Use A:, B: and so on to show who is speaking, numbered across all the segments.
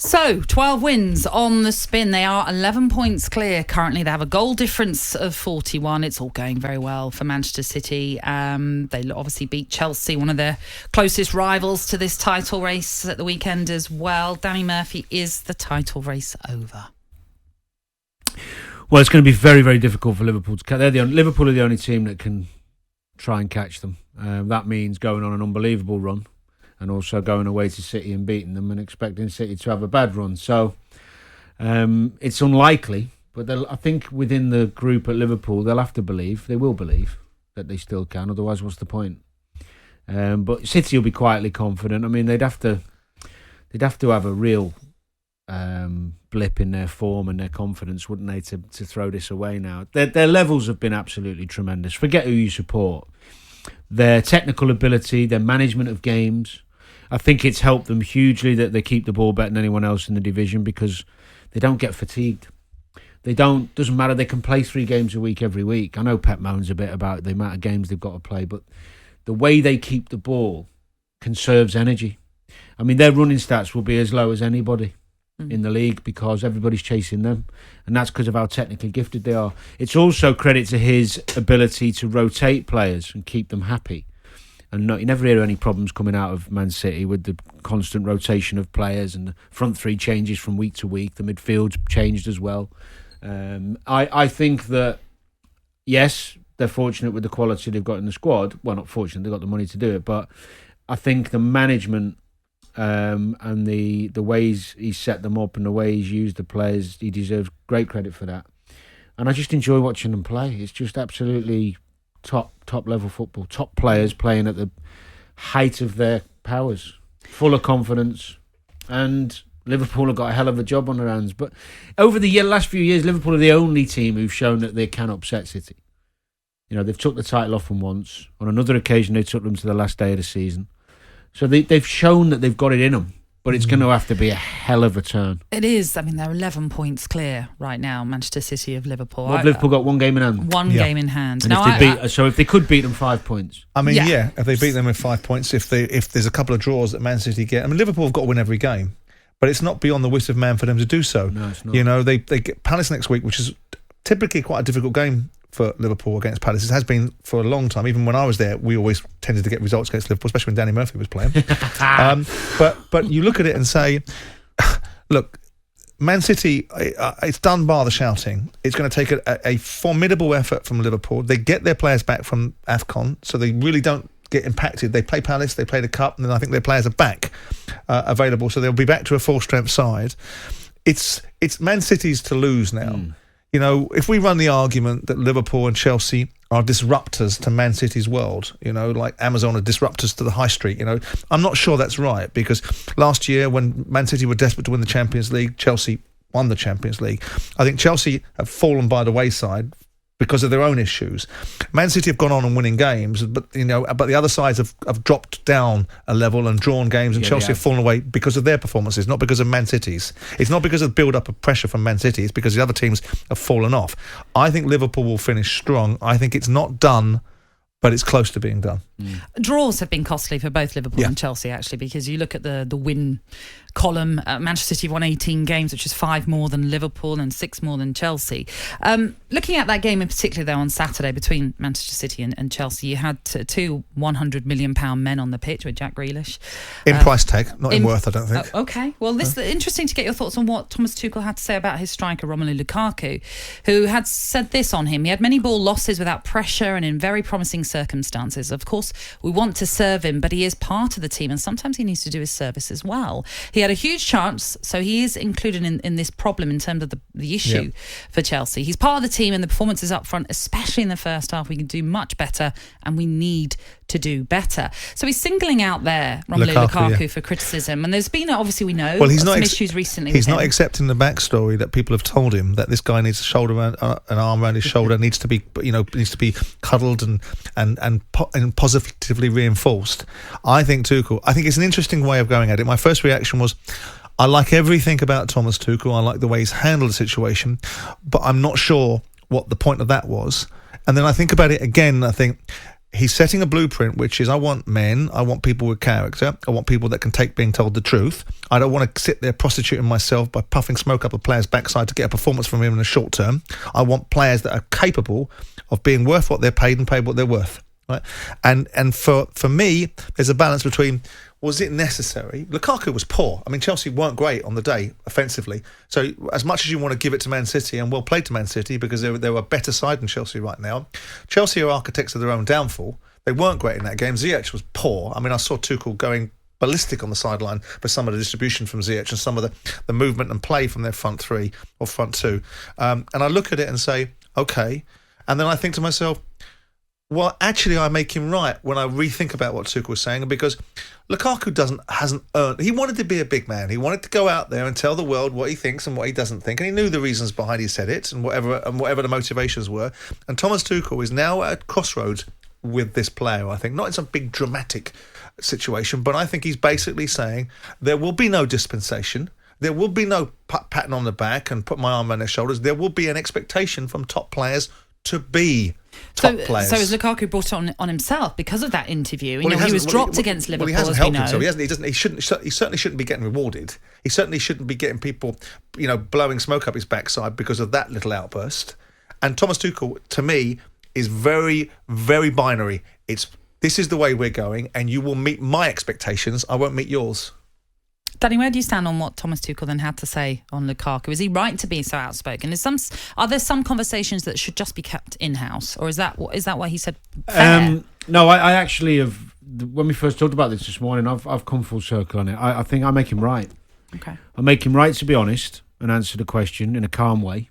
A: So, 12 wins on the spin. They are 11 points clear currently. They have a goal difference of 41. It's all going very well for Manchester City. They obviously beat Chelsea, one of their closest rivals to this title race at the weekend as well. Danny Murphy, is the title race over?
B: Well, it's going to be very, very difficult for Liverpool to catch. Liverpool are the only team that can try and catch them. That means going on an unbelievable run, and also going away to City and beating them and expecting City to have a bad run. So it's unlikely, but I think within the group at Liverpool, they'll have to believe, they will believe that they still can, otherwise what's the point? But City will be quietly confident. I mean, they'd have to have a real blip in their form and their confidence, wouldn't they, to throw this away now. Their levels have been absolutely tremendous. Forget who you support. Their technical ability, their management of games, I think it's helped them hugely that they keep the ball better than anyone else in the division, because they don't get fatigued. Doesn't matter, they can play 3 games a week every week. I know Pep moans a bit about the amount of games they've got to play, but the way they keep the ball conserves energy. I mean, their running stats will be as low as anybody in the league because everybody's chasing them, and that's because of how technically gifted they are. It's also credit to his ability to rotate players and keep them happy. And you never hear any problems coming out of Man City with the constant rotation of players, and the front 3 changes from week to week. The midfield's changed as well. I think that, yes, they're fortunate with the quality they've got in the squad. Well, not fortunate, they've got the money to do it. But I think the management and the ways he's set them up and the way he's used the players, he deserves great credit for that. And I just enjoy watching them play. It's just absolutely top level football, top players playing at the height of their powers, full of confidence, and Liverpool have got a hell of a job on their hands. But over the last few years, Liverpool are the only team who've shown that they can upset City. You know, they've took the title off them once. On another occasion, they took them to the last day of the season. So they've shown that they've got it in them. But it's going to have to be a hell of a turn.
A: It is. I mean, they're 11 points clear right now, Manchester City of Liverpool.
B: Well, Liverpool got 1 game in hand.
A: One game in hand.
B: And
A: now,
B: if they could beat them 5 points.
C: I mean, if they beat them with 5 points, if there's a couple of draws that Man City get. I mean, Liverpool have got to win every game, but it's not beyond the wit of man for them to do so.
B: No, it's not.
C: You know, they get Palace next week, which is typically quite a difficult game for Liverpool against Palace. It has been for a long time. Even when I was there, we always tended to get results against Liverpool, especially when Danny Murphy was playing. But you look at it and say, look, Man City, it's done bar the shouting. It's going to take a formidable effort from Liverpool. They get their players back from AFCON, so they really don't get impacted. They play Palace, they play the Cup, and then I think their players are back available, so they'll be back to a full-strength side. It's Man City's to lose now. You know, if we run the argument that Liverpool and Chelsea are disruptors to Man City's world, you know, like Amazon are disruptors to the high street, you know, I'm not sure that's right, because last year when Man City were desperate to win the Champions League, Chelsea won the Champions League. I think Chelsea have fallen by the wayside because of their own issues. Man City have gone on and winning games, but the other sides have dropped down a level and drawn games, and Chelsea have fallen away because of their performances, not because of Man City's. It's not because of build-up of pressure from Man City, it's because the other teams have fallen off. I think Liverpool will finish strong. I think it's not done, but it's close to being done.
A: Draws have been costly for both Liverpool and Chelsea, actually, because you look at the win column. Manchester City won 18 games, which is 5 more than Liverpool and 6 more than Chelsea. Looking at that game in particular, though, on Saturday between Manchester City and Chelsea, you had 2 £100 million men on the pitch with Jack Grealish.
C: In price tag, not in worth, I don't think.
A: Okay. Well, this is interesting to get your thoughts on what Thomas Tuchel had to say about his striker, Romelu Lukaku, who had said this on him. He had many ball losses without pressure and in very promising circumstances. Of course, we want to serve him, but he is part of the team, and sometimes he needs to do his service as well. He had a huge chance, so he is included in this problem in terms of the issue for Chelsea. He's part of the team, and the performances up front, especially in the first half, we can do much better, and we need to do better. So he's singling out there Romelu Lukaku for criticism, and there's been, obviously we know, some issues recently.
C: He's not accepting the backstory that people have told him, that this guy needs a shoulder around, an arm around his shoulder, needs to be cuddled and positively reinforced. I think it's an interesting way of going at it. My first reaction was, I like everything about Thomas Tuchel. I like the way he's handled the situation, but I'm not sure what the point of that was. And then I think about it again, I think, he's setting a blueprint, which is I want people with character, I want people that can take being told the truth. I don't want to sit there prostituting myself by puffing smoke up a player's backside to get a performance from him in the short term. I want players that are capable of being worth what they're paid and paid what they're worth. Right? And for me, there's a balance between, was it necessary? Lukaku was poor. I mean, Chelsea weren't great on the day offensively. So as much as you want to give it to Man City, and well played to Man City because they're a better side than Chelsea right now, Chelsea are architects of their own downfall. They weren't great in that game. Ziyech was poor. I mean, I saw Tuchel going ballistic on the sideline for some of the distribution from Ziyech and some of the movement and play from their front three or front two. And I look at it and say, okay. And then I think to myself, well, actually, I make him right when I rethink about what Tuchel was saying, because Lukaku hasn't earned. He wanted to be a big man. He wanted to go out there and tell the world what he thinks and what he doesn't think, and he knew the reasons behind he said it and whatever the motivations were. And Thomas Tuchel is now at a crossroads with this player. I think not in some big dramatic situation, but I think he's basically saying there will be no dispensation. There will be no patting on the back and put my arm on their shoulders. There will be an expectation from top players to be top players.
A: So has Lukaku brought it on himself because of that interview? He was dropped against Liverpool.
C: Well, he hasn't helped himself. He certainly shouldn't be getting rewarded. He certainly shouldn't be getting people, blowing smoke up his backside because of that little outburst. And Thomas Tuchel, to me, is very, very binary. This is the way we're going, and you will meet my expectations. I won't meet yours.
A: Danny, where do you stand on what Thomas Tuchel then had to say on Lukaku? Is he right to be so outspoken? Are there some conversations that should just be kept in-house, or is that why he said fair?
B: No, I actually have. When we first talked about this morning, I've come full circle on it. I think I make him right.
A: Okay,
B: I make him right to be honest and answer the question in a calm way.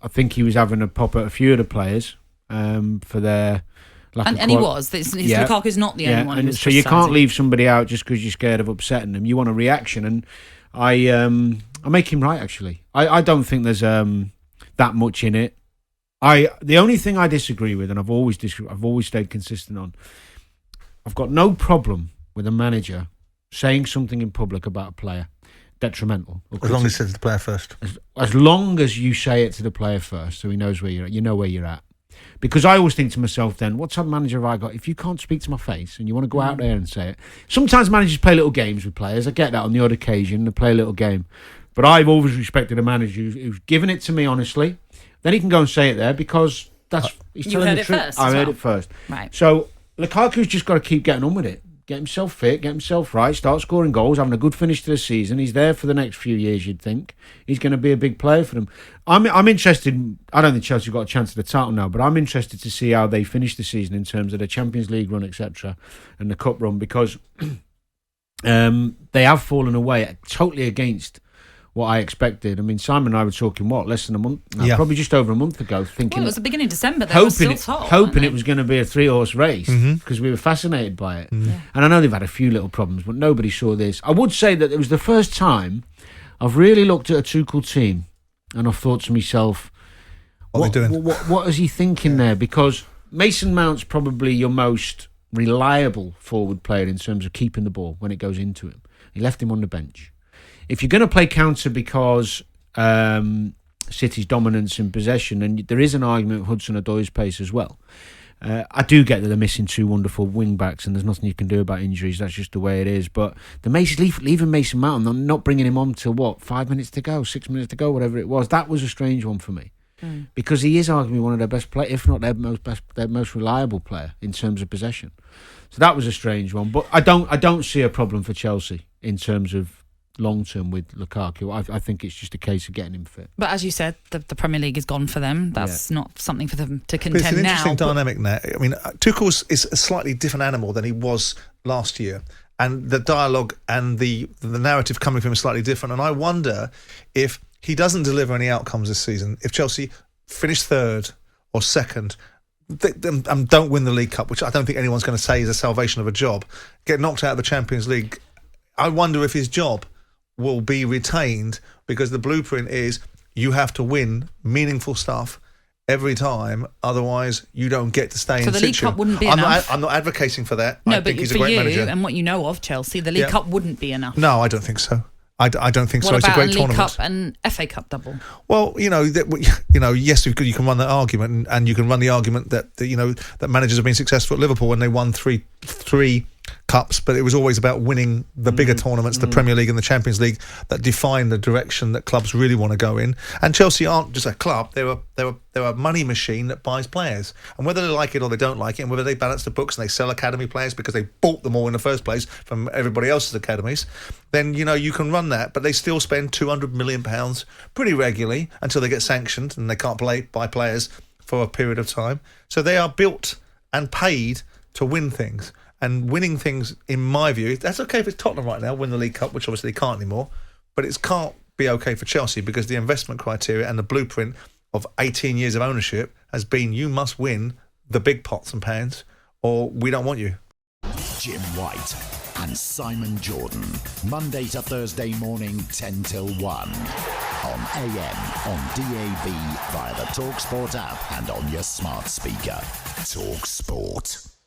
B: I think he was having a pop at a few of the players for their.
A: And he was. Lukaku's not the only one.
B: And so you can't leave somebody out just because you're scared of upsetting them. You want a reaction, and I make him right. Actually, I don't think there's that much in it. The only thing I disagree with, and I've always stayed consistent on, I've got no problem with a manager saying something in public about a player detrimental.
C: As long as he says to the player first.
B: As long as you say it to the player first, so he knows where you're at. You know where you're at. Because I always think to myself then, what type of manager have I got? If you can't speak to my face and you want to go out there and say it. Sometimes managers play little games with players. I get that on the odd occasion. They play a little game. But I've always respected a manager who's given it to me honestly. Then he can go and say it there because he's telling the truth. I heard it first.
A: Right.
B: So Lukaku's just got to keep getting on with it. Get himself fit, get himself right, start scoring goals, having a good finish to the season. He's there for the next few years, you'd think. He's going to be a big player for them. I'm interested, I don't think Chelsea got a chance at the title now, but I'm interested to see how they finish the season in terms of the Champions League run, etc., and the Cup run, because they have fallen away totally against what I expected. I mean, Simon and I were talking, less than a month? No, probably just over a month ago, thinking...
A: Well, it was the beginning of December. They were still top,
B: hoping it was going to be a 3-horse race, because we were fascinated by it.
A: Yeah.
B: And I know they've had a few little problems, but nobody saw this. I would say that it was the first time I've really looked at a Tuchel team and I've thought to myself,
C: what are they doing?
B: What is he thinking there? Because Mason Mount's probably your most reliable forward player in terms of keeping the ball when it goes into him. He left him on the bench. If you're going to play counter because City's dominance in possession, and there is an argument with Hudson-Odoi's pace as well, I do get that they're missing two wonderful wing-backs and there's nothing you can do about injuries. That's just the way it is. But leaving Mason Mount and not bringing him on till 5 minutes to go, 6 minutes to go, whatever it was, that was a strange one for me. Because he is arguably one of their best players, if not their most reliable player in terms of possession. So that was a strange one. But I don't see a problem for Chelsea in terms of long term with Lukaku. I think it's just a case of getting him fit.
A: But as you said, the Premier League is gone for them. That's not something for them to contend now.
C: It's an interesting dynamic now. I mean, Tuchel is a slightly different animal than he was last year, and the dialogue and the narrative coming from him is slightly different. And I wonder if he doesn't deliver any outcomes this season, if Chelsea finish third or second, don't win the League Cup, which I don't think anyone's going to say is a salvation of a job, get knocked out of the Champions League, I wonder if his job will be retained, because the blueprint is you have to win meaningful stuff every time, otherwise you don't get to stay in situ.
A: So the League Cup wouldn't be enough?
C: I'm not advocating for that.
A: No,
C: I think
A: but
C: he's
A: for
C: a great
A: you
C: manager.
A: And what you know of Chelsea, the League Cup wouldn't be enough.
C: No, I don't think so. I don't think so.
A: What
C: It's a
A: about
C: great
A: a League
C: tournament.
A: Cup and FA Cup double?
C: Well, yes, you can run that argument, and you can run the argument that managers have been successful at Liverpool when they won three cups, but it was always about winning the bigger tournaments, the Premier League and the Champions League, that define the direction that clubs really want to go in. And Chelsea aren't just a club; they're a money machine that buys players, and whether they like it or they don't like it, and whether they balance the books and they sell academy players because they bought them all in the first place from everybody else's academies, then you can run that. But they still spend £200 million pretty regularly until they get sanctioned and they can't buy players for a period of time. So they are built and paid to win things. And winning things, in my view, that's okay if it's Tottenham right now, win the League Cup, which obviously they can't anymore, but it can't be okay for Chelsea because the investment criteria and the blueprint of 18 years of ownership has been you must win the big pots and pans or we don't want you.
D: Jim White and Simon Jordan, Monday to Thursday morning 10 till 1 on AM, on DAB, via the talkSPORT app and on your smart speaker. talkSPORT.